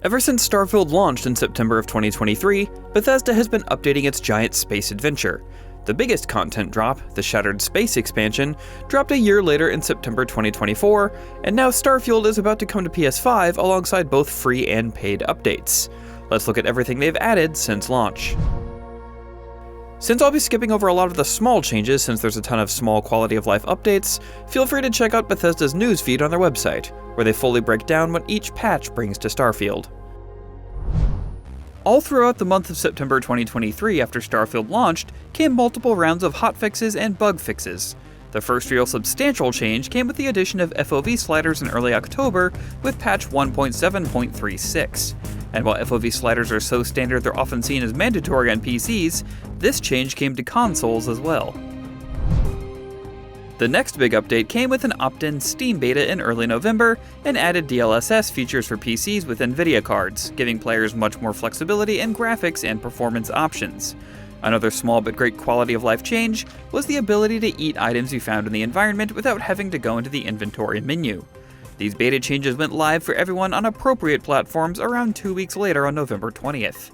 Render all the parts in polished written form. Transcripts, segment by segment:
Ever since Starfield launched in September of 2023, Bethesda has been updating its giant space adventure. The biggest content drop, the Shattered Space expansion, dropped a year later in September 2024, and now Starfield is about to come to PS5 alongside both free and paid updates. Let's look at everything they've added since launch. Since I'll be skipping over a lot of the small changes since there's a ton of small quality of life updates, feel free to check out Bethesda's news feed on their website, where they fully break down what each patch brings to Starfield. All throughout the month of September 2023 after Starfield launched came multiple rounds of hotfixes and bug fixes. The first real substantial change came with the addition of FOV sliders in early October with patch 1.7.36. And while FOV sliders are so standard they're often seen as mandatory on PCs, this change came to consoles as well. The next big update came with an opt-in Steam beta in early November and added DLSS features for PCs with NVIDIA cards, giving players much more flexibility in graphics and performance options. Another small but great quality of life change was the ability to eat items you found in the environment without having to go into the inventory menu. These beta changes went live for everyone on appropriate platforms around 2 weeks later on November 20th.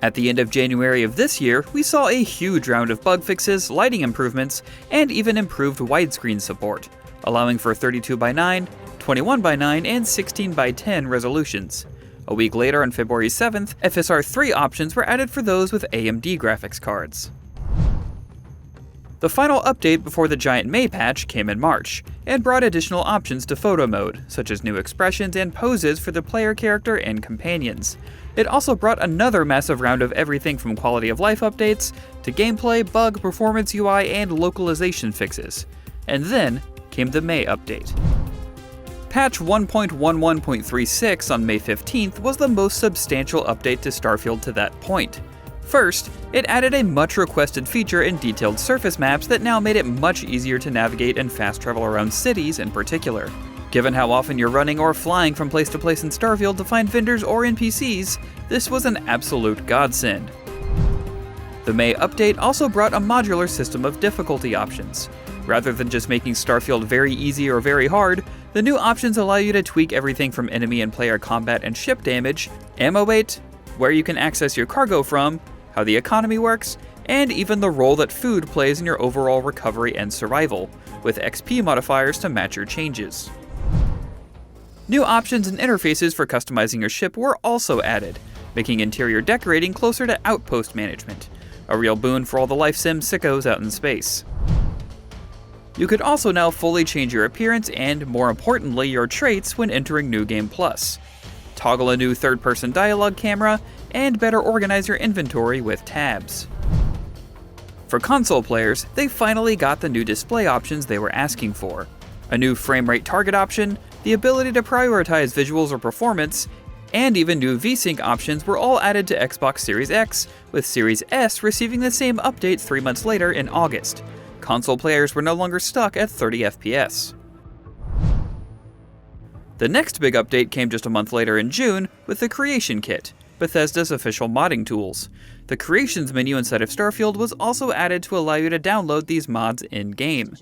At the end of January of this year, we saw a huge round of bug fixes, lighting improvements, and even improved widescreen support, allowing for 32:9, 21:9, and 16:10 resolutions. A week later, on February 7th, FSR3 options were added for those with AMD graphics cards. The final update before the giant May patch came in March, and brought additional options to photo mode, such as new expressions and poses for the player character and companions. It also brought another massive round of everything from quality of life updates, to gameplay, bug, performance UI, and localization fixes. And then came the May update. Patch 1.11.36 on May 15th was the most substantial update to Starfield to that point. First, it added a much requested feature in detailed surface maps that now made it much easier to navigate and fast travel around cities in particular. Given how often you're running or flying from place to place in Starfield to find vendors or NPCs, this was an absolute godsend. The May update also brought a modular system of difficulty options. Rather than just making Starfield very easy or very hard, the new options allow you to tweak everything from enemy and player combat and ship damage, ammo weight, where you can access your cargo from, how the economy works, and even the role that food plays in your overall recovery and survival, with XP modifiers to match your changes. New options and interfaces for customizing your ship were also added, making interior decorating closer to outpost management, a real boon for all the life sim sickos out in space. You could also now fully change your appearance and, more importantly, your traits when entering New Game Plus, toggle a new third-person dialogue camera, and better organize your inventory with tabs. For console players, they finally got the new display options they were asking for. A new framerate target option, the ability to prioritize visuals or performance, and even new VSync options were all added to Xbox Series X, with Series S receiving the same update 3 months later in August. Console players were no longer stuck at 30 FPS. The next big update came just a month later in June with the Creation Kit, Bethesda's official modding tools. The Creations menu inside of Starfield was also added to allow you to download these mods in-game.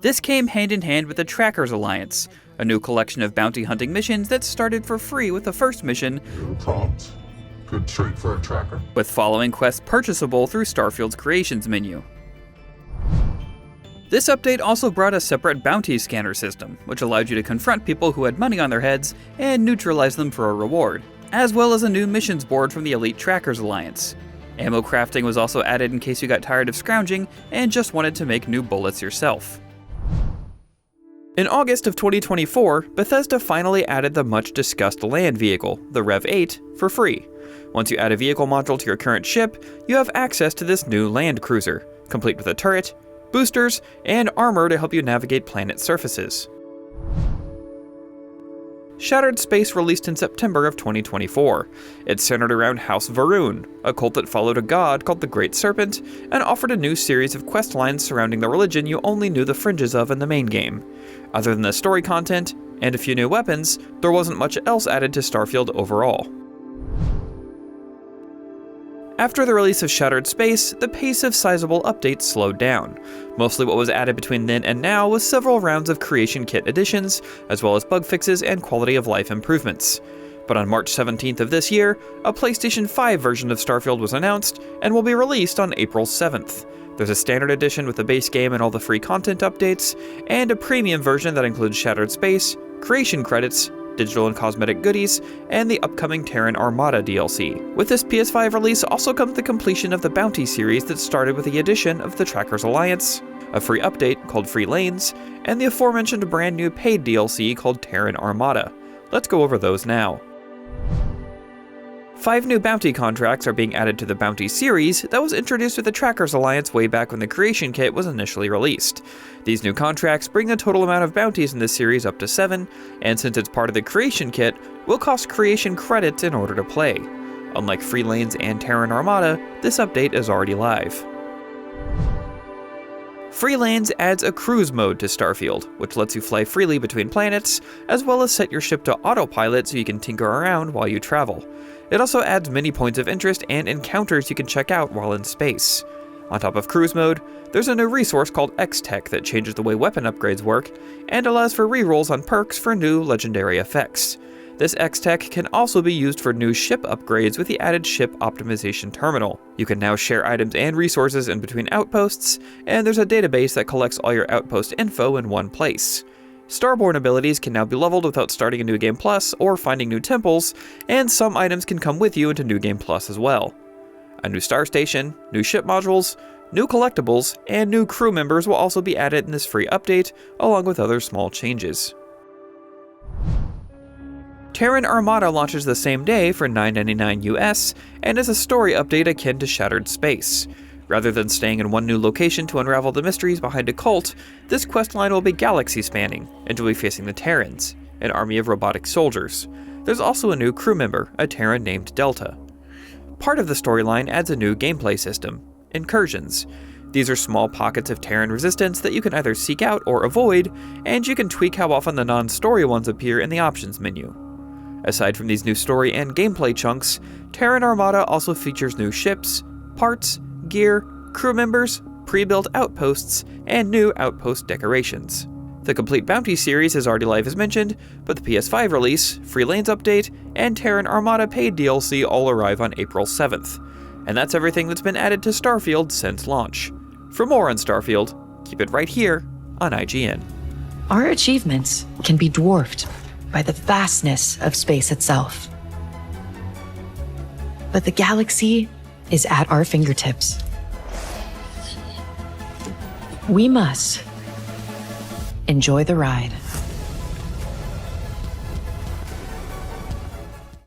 This came hand in hand with the Trackers Alliance, a new collection of bounty hunting missions that started for free with the first mission, prompt. Good trait for a tracker. with following quests purchasable through Starfield's Creations menu. This update also brought a separate bounty scanner system, which allowed you to confront people who had money on their heads and neutralize them for a reward, as well as a new missions board from the Elite Trackers Alliance. Ammo crafting was also added in case you got tired of scrounging and just wanted to make new bullets yourself. In August of 2024, Bethesda finally added the much-discussed land vehicle, the Rev 8, for free. Once you add a vehicle module to your current ship, you have access to this new land cruiser, complete with a turret, boosters, and armor to help you navigate planet surfaces. Shattered Space released in September of 2024. It's centered around House Varun, a cult that followed a god called the Great Serpent, and offered a new series of quest lines surrounding the religion you only knew the fringes of in the main game. Other than the story content, and a few new weapons, there wasn't much else added to Starfield overall. After the release of Shattered Space, the pace of sizable updates slowed down. Mostly what was added between then and now was several rounds of Creation Kit additions, as well as bug fixes and quality of life improvements. But on March 17th of this year, a PlayStation 5 version of Starfield was announced and will be released on April 7th. There's a standard edition with the base game and all the free content updates, and a premium version that includes Shattered Space, creation credits, digital and cosmetic goodies, and the upcoming Terran Armada DLC. With this PS5 release also comes the completion of the Bounty series that started with the addition of the Trackers Alliance, a free update called Free Lanes, and the aforementioned brand new paid DLC called Terran Armada. Let's go over those now. 5 new bounty contracts are being added to the Bounty series that was introduced with the Trackers Alliance way back when the Creation Kit was initially released. These new contracts bring the total amount of bounties in this series up to 7, and since it's part of the Creation Kit, will cost creation credits in order to play. Unlike Free Lanes and Terran Armada, this update is already live. Free Lanes adds a cruise mode to Starfield, which lets you fly freely between planets, as well as set your ship to autopilot so you can tinker around while you travel. It also adds many points of interest and encounters you can check out while in space. On top of cruise mode, there's a new resource called X-Tech that changes the way weapon upgrades work, and allows for rerolls on perks for new legendary effects. This X-Tech can also be used for new ship upgrades with the added ship optimization terminal. You can now share items and resources in between outposts, and there's a database that collects all your outpost info in one place. Starborn abilities can now be leveled without starting a New Game Plus or finding new temples, and some items can come with you into New Game Plus as well. A new star station, new ship modules, new collectibles, and new crew members will also be added in this free update, along with other small changes. Terran Armada launches the same day for $9.99 US, and is a story update akin to Shattered Space. Rather than staying in one new location to unravel the mysteries behind a cult, this questline will be galaxy-spanning, and you'll be facing the Terrans, an army of robotic soldiers. There's also a new crew member, a Terran named Delta. Part of the storyline adds a new gameplay system, incursions. These are small pockets of Terran resistance that you can either seek out or avoid, and you can tweak how often the non-story ones appear in the options menu. Aside from these new story and gameplay chunks, Terran Armada also features new ships, parts, gear, crew members, pre-built outposts, and new outpost decorations. The complete Bounty series is already live as mentioned, but the PS5 release, Free Lanes update, and Terran Armada paid DLC all arrive on April 7th. And that's everything that's been added to Starfield since launch. For more on Starfield, keep it right here on IGN. Our achievements can be dwarfed by the vastness of space itself. But the galaxy is at our fingertips. We must enjoy the ride.